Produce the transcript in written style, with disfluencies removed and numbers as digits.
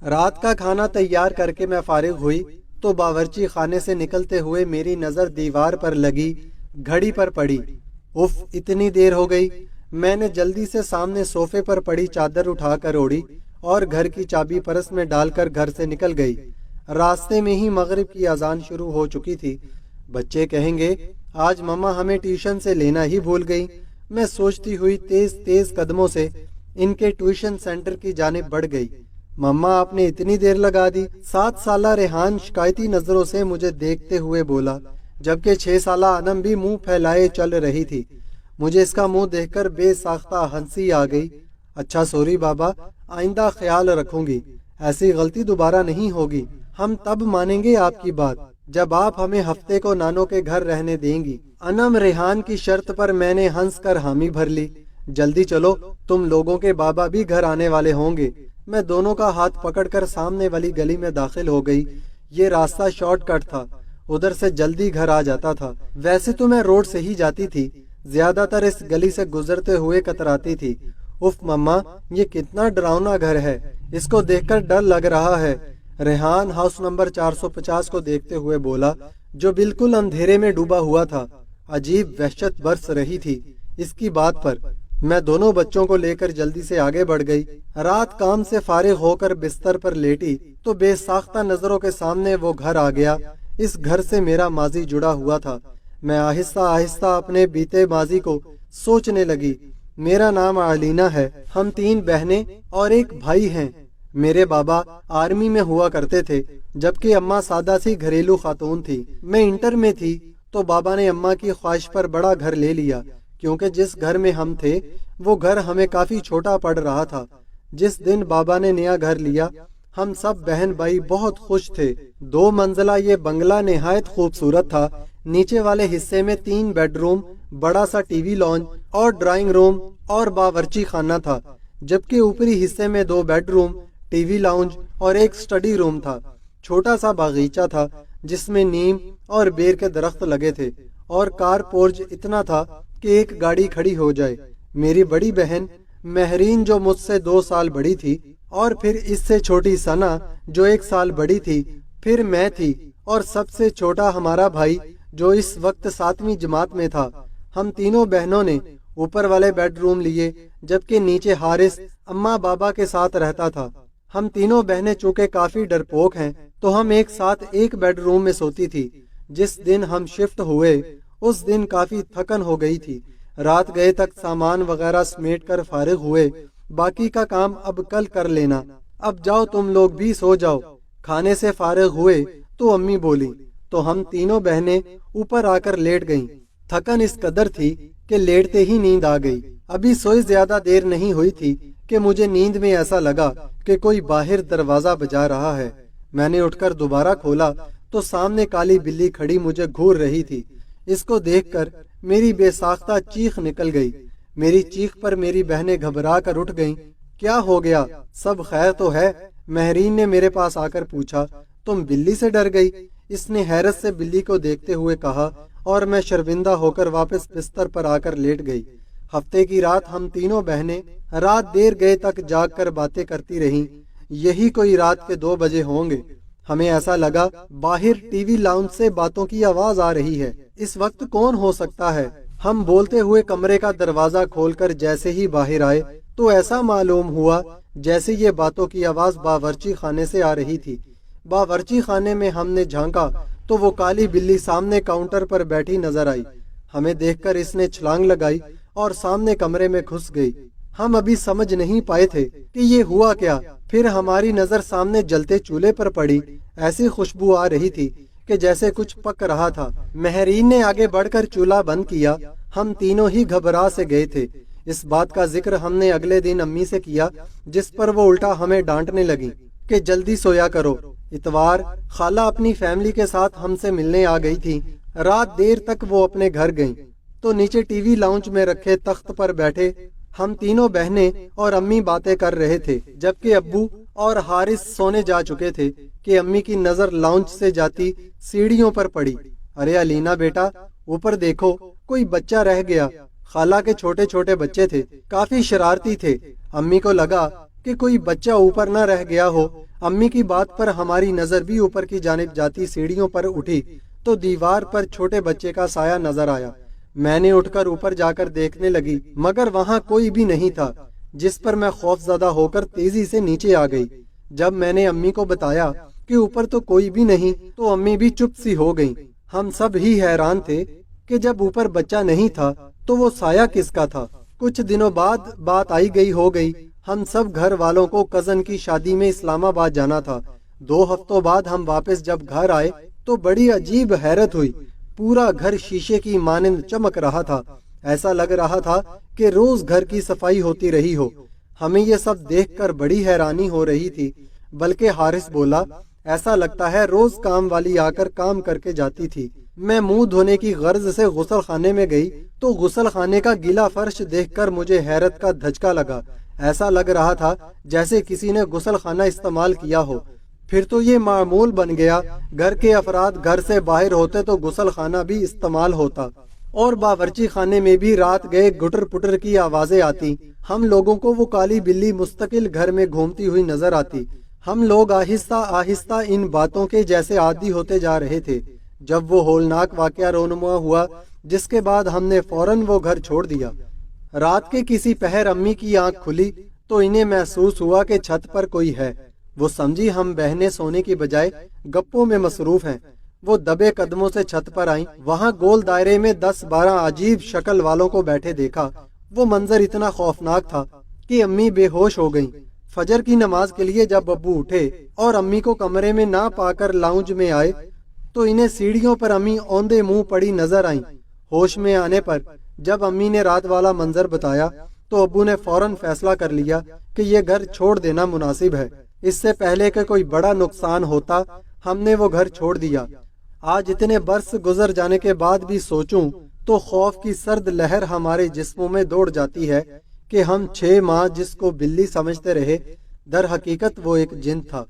رات کا کھانا تیار کر کے میں فارغ ہوئی تو باورچی خانے سے نکلتے ہوئے میری نظر دیوار پر لگی گھڑی پر پڑی۔ اف، اتنی دیر ہو گئی۔ میں نے جلدی سے سامنے صوفے پر پڑی چادر اٹھا کر اوڑھی اور گھر کی چابی پرس میں ڈال کر گھر سے نکل گئی۔ راستے میں ہی مغرب کی اذان شروع ہو چکی تھی۔ بچے کہیں گے آج مما ہمیں ٹیوشن سے لینا ہی بھول گئی۔ میں سوچتی ہوئی تیز تیز قدموں سے ان کے ٹیوشن سینٹر کی جانب بڑھ گئی۔ مما آپ نے اتنی دیر لگا دی؟ 7 سالہ ریحان شکایتی نظروں سے مجھے دیکھتے ہوئے بولا، جبکہ 6 سالہ انم بھی منہ پھیلائے چل رہی تھی۔ مجھے اس کا منہ دیکھ کر بے ساختہ ہنسی آ گئی۔ اچھا سوری بابا، آئندہ خیال رکھوں گی، ایسی غلطی دوبارہ نہیں ہوگی۔ ہم تب مانیں گے آپ کی بات جب آپ ہمیں ہفتے کو نانوں کے گھر رہنے دیں گی۔ انم ریحان کی شرط پر میں نے ہنس کر حامی بھر لی۔ جلدی چلو، تم لوگوں کے بابا بھی گھر آنے والے ہوں گے۔ میں دونوں کا ہاتھ پکڑ کر سامنے والی گلی میں داخل ہو گئی۔ یہ راستہ شارٹ کٹ تھا، ادھر سے جلدی گھر آ جاتا تھا۔ ویسے تو میں روڈ سے ہی جاتی تھی، زیادہ تر اس گلی سے گزرتے ہوئے کتراتی تھی۔ اف مما، یہ کتنا ڈراؤنا گھر ہے، اس کو دیکھ کر ڈر لگ رہا ہے۔ ریحان ہاؤس نمبر 450 کو دیکھتے ہوئے بولا، جو بالکل اندھیرے میں ڈوبا ہوا تھا۔ عجیب وحشت برس رہی تھی اس کی بات پر۔ میں دونوں بچوں کو لے کر جلدی سے آگے بڑھ گئی۔ رات کام سے فارغ ہو کر بستر پر لیٹی تو بے ساختہ نظروں کے سامنے وہ گھر آ گیا۔ اس گھر سے میرا ماضی جڑا ہوا تھا۔ میں آہستہ آہستہ اپنے بیتے ماضی کو سوچنے لگی۔ میرا نام علینا ہے، ہم 3 بہنیں اور ایک بھائی ہیں۔ میرے بابا آرمی میں ہوا کرتے تھے، جبکہ اماں سادہ سی گھریلو خاتون تھی۔ میں انٹر میں تھی تو بابا نے اماں کی خواہش پر بڑا گھر لے لیا، کیونکہ جس گھر میں ہم تھے وہ گھر ہمیں کافی چھوٹا پڑ رہا تھا۔ جس دن بابا نے نیا گھر لیا ہم سب بہن بھائی بہت خوش تھے۔ 2 منزلہ یہ بنگلہ نہایت خوبصورت تھا۔ نیچے والے حصے میں 3 بیڈ روم، بڑا سا ٹی وی لانچ اور ڈرائنگ روم اور باورچی خانہ تھا، جبکہ اوپری حصے میں 2 bed room, T V lounge اور ایک سٹڈی روم تھا۔ چھوٹا سا باغیچہ تھا جس میں نیم اور بیر کے درخت لگے تھے، اور کار پورچ اتنا تھا کہ ایک گاڑی کھڑی ہو جائے۔ میری بڑی بہن مہرین جو مجھ سے 2 سال بڑی تھی، اور پھر اس سے چھوٹی ثنا جو 1 سال بڑی تھی، پھر میں تھی، اور سب سے چھوٹا ہمارا بھائی جو اس وقت 7ویں جماعت میں تھا۔ ہم تینوں بہنوں نے اوپر والے بیڈ روم لیے، جبکہ نیچے حارث اماں بابا کے ساتھ رہتا تھا۔ ہم تینوں بہنیں چونکہ کافی ڈرپوک ہیں تو ہم ایک ساتھ ایک بیڈ روم میں سوتی تھی۔ جس دن ہم شفٹ ہوئے اس دن کافی تھکن ہو گئی تھی۔ رات گئے تک سامان وغیرہ سمیٹ کر فارغ ہوئے، باقی کا کام اب کل کر لینا، اب جاؤ تم لوگ بھی سو جاؤ۔ کھانے سے فارغ ہوئے تو امی بولی تو ہم تینوں بہنیں اوپر آ کر لیٹ گئیں۔ تھکن اس قدر تھی کہ لیٹتے ہی نیند آ گئی۔ ابھی سوئی زیادہ دیر نہیں ہوئی تھی کہ مجھے نیند میں ایسا لگا کہ کوئی باہر دروازہ بجا رہا ہے۔ میں نے اٹھ کر دوبارہ کھولا تو سامنے کالی بلی کھڑی مجھے گھور رہی تھی۔ اس کو دیکھ کر میری بے ساختہ چیخ نکل گئی۔ میری چیخ پر میری بہنیں گھبرا کر اٹھ گئیں۔ کیا ہو گیا؟ سب خیر تو ہے؟ مہرین نے میرے پاس آ کر پوچھا۔ تم بلی سے ڈر گئی؟ اس نے حیرت سے بلی کو دیکھتے ہوئے کہا، اور میں شرمندہ ہو کر واپس بستر پر آ کر لیٹ گئی۔ ہفتے کی رات ہم تینوں بہنیں رات دیر گئے تک جاگ کر باتیں کرتی رہیں۔ یہی کوئی رات کے 2 بجے ہوں گے۔ ہمیں ایسا لگا باہر ٹی وی لاؤنج سے باتوں کی آواز آ رہی ہے۔ اس وقت کون ہو سکتا ہے؟ ہم بولتے ہوئے کمرے کا دروازہ کھول کر جیسے ہی باہر آئے تو ایسا معلوم ہوا جیسے یہ باتوں کی آواز باورچی خانے سے آ رہی تھی۔ باورچی خانے میں ہم نے جھانکا تو وہ کالی بلی سامنے کاؤنٹر پر بیٹھی نظر آئی۔ ہمیں دیکھ کر اس نے چھلانگ لگائی اور سامنے کمرے میں گھس گئی۔ ہم ابھی سمجھ نہیں پائے تھے کہ یہ ہوا کیا۔ پھر ہماری نظر سامنے جلتے چولہے پر پڑی۔ ایسی خوشبو آ رہی تھی کہ جیسے کچھ پک رہا تھا۔ مہرین نے آگے بڑھ کر چولہا بند کیا۔ ہم تینوں ہی گھبرا سے گئے تھے۔ اس بات کا ذکر ہم نے اگلے دن امی سے کیا، جس پر وہ الٹا ہمیں ڈانٹنے لگی کہ جلدی سویا کرو۔ اتوار خالہ اپنی فیملی کے ساتھ ہم سے ملنے آ گئی تھی۔ رات دیر تک وہ اپنے گھر گئیں تو نیچے ٹی وی لاؤنج میں رکھے تخت پر بیٹھے ہم تینوں بہنیں اور امی باتیں کر رہے تھے، جبکہ ابو اور حارث سونے جا چکے تھے کہ امی کی نظر لاؤنج سے جاتی سیڑھیوں پر پڑی۔ ارے علینا بیٹا، اوپر دیکھو، کوئی بچہ رہ گیا۔ خالہ کے چھوٹے چھوٹے بچے تھے، کافی شرارتی تھے۔ امی کو لگا کہ کوئی بچہ اوپر نہ رہ گیا ہو۔ امی کی بات پر ہماری نظر بھی اوپر کی جانب جاتی سیڑھیوں پر اٹھی تو دیوار پر چھوٹے بچے کا سایہ نظر آیا۔ میں نے اٹھ کر اوپر جا کر دیکھنے لگی مگر وہاں کوئی بھی نہیں تھا، جس پر میں خوف زدہ ہو کر تیزی سے نیچے آ گئی۔ جب میں نے امی کو بتایا کہ اوپر تو کوئی بھی نہیں تو امی بھی چپ سی ہو گئیں۔ ہم سب ہی حیران تھے کہ جب اوپر بچہ نہیں تھا تو وہ سایہ کس کا تھا۔ کچھ دنوں بعد بات آئی گئی ہو گئی، ہم سب گھر والوں کو کزن کی شادی میں اسلام آباد جانا تھا۔ 2 ہفتوں بعد ہم واپس جب گھر آئے تو بڑی عجیب حیرت ہوئی، پورا گھر شیشے کی مانند چمک رہا تھا، ایسا لگ رہا تھا کہ روز گھر کی صفائی ہوتی رہی ہو۔ ہمیں یہ سب دیکھ کر بڑی حیرانی ہو رہی تھی، بلکہ حارث بولا ایسا لگتا ہے روز کام والی آ کر کام کر کے جاتی تھی۔ میں منہ دھونے کی غرض سے غسل خانے میں گئی تو غسل خانے کا گیلا فرش دیکھ کر مجھے حیرت کا دھچکا لگا، ایسا لگ رہا تھا جیسے کسی نے غسل خانہ استعمال کیا ہو۔ پھر تو یہ معمول بن گیا، گھر کے افراد گھر سے باہر ہوتے تو غسل خانہ بھی استعمال ہوتا، اور باورچی خانے میں بھی رات گئے گٹر پٹر کی آوازیں آتی۔ ہم لوگوں کو وہ کالی بلی مستقل گھر میں گھومتی ہوئی نظر آتی۔ ہم لوگ آہستہ آہستہ ان باتوں کے جیسے عادی ہوتے جا رہے تھے۔ جب وہ ہولناک واقعہ رونما ہوا جس کے بعد ہم نے فوراً وہ گھر چھوڑ دیا۔ رات کے کسی پہر امی کی آنکھ کھلی تو انہیں محسوس ہوا کہ چھت پر کوئی ہے۔ وہ سمجھی ہم بہنیں سونے کی بجائے گپوں میں مصروف ہیں۔ وہ دبے قدموں سے چھت پر آئیں، وہاں گول دائرے میں 10-12 عجیب شکل والوں کو بیٹھے دیکھا۔ وہ منظر اتنا خوفناک تھا کہ امی بے ہوش ہو گئیں۔ فجر کی نماز کے لیے جب ابو اٹھے اور امی کو کمرے میں نہ پا کر لاؤنج میں آئے تو انہیں سیڑھیوں پر امی اوندے منہ پڑی نظر آئیں۔ ہوش میں آنے پر جب امی نے رات والا منظر بتایا تو ابو نے فوراً فیصلہ کر لیا کہ یہ گھر چھوڑ دینا مناسب ہے۔ اس سے پہلے کہ کوئی بڑا نقصان ہوتا ہم نے وہ گھر چھوڑ دیا۔ آج اتنے برس گزر جانے کے بعد بھی سوچوں تو خوف کی سرد لہر ہمارے جسموں میں دوڑ جاتی ہے کہ ہم 6 ماہ جس کو بلی سمجھتے رہے، در حقیقت وہ ایک جن تھا۔